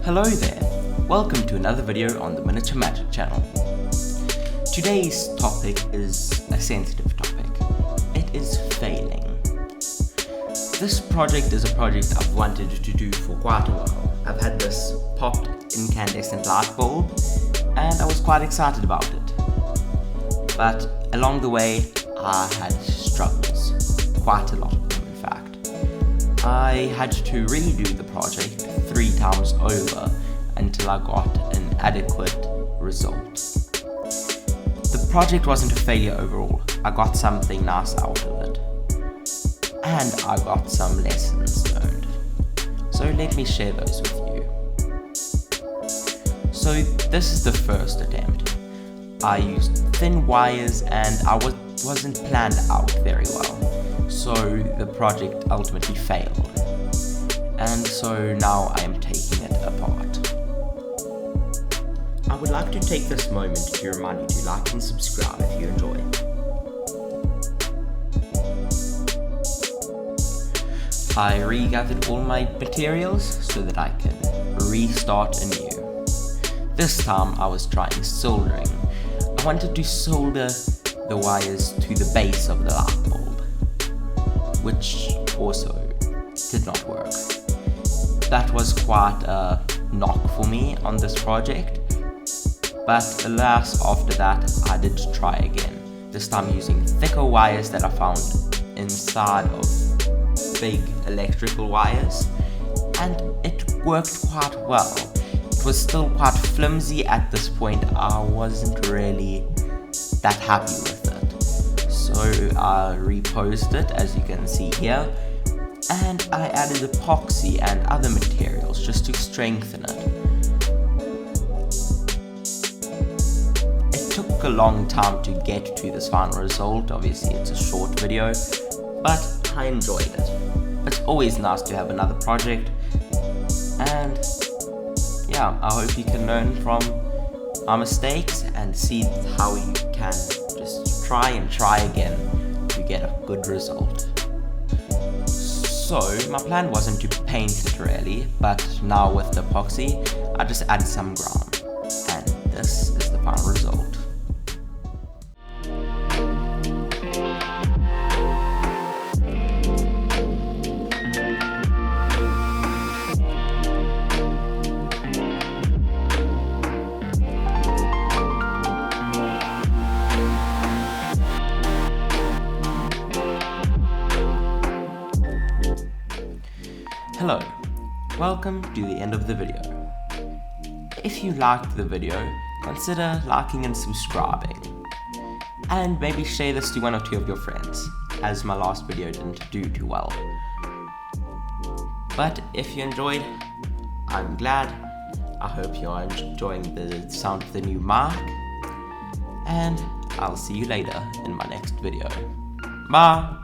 Hello there, welcome to another video on the Miniature Magic channel. Today's topic is a sensitive topic. It is failing. This project is a project I've wanted to do for quite a while. I've had this popped incandescent light bulb and I was quite excited about it. But along the way I had struggles, quite a lot of them in fact. I had to redo the project 3 times over until I got an adequate result. The project wasn't a failure overall. I got something nice out of it. And I got some lessons learned. So let me share those with you. So this is the first attempt. I used thin wires and I wasn't planned out very well. So the project ultimately failed. And so now I am taking it apart. I would like to take this moment to remind you to like and subscribe if you enjoy. I regathered all my materials so that I can restart anew. This time I was trying soldering. I wanted to solder the wires to the base of the light bulb, which also did not work. That was quite a knock for me on this project, but alas, after that I did try again, this time using thicker wires that I found inside of big electrical wires, and it worked quite well. It was still quite flimsy at this point. I wasn't really that happy with it, so I reposed it as you can see here, and I added epoxy and other materials just to strengthen it. It took a long time to get to this final result. Obviously it's a short video, but I enjoyed it. It's always nice to have another project, and yeah, I hope you can learn from our mistakes and see how you can just try and try again to get a good result. So my plan wasn't to paint it really, but now with the epoxy I just added some ground, and this is the final result. Hello, welcome to the end of the video. If you liked the video, consider liking and subscribing. And maybe share this to 1 or 2 of your friends, as my last video didn't do too well. But if you enjoyed, I'm glad. I hope you are enjoying the sound of the new mic. And I'll see you later in my next video. Bye!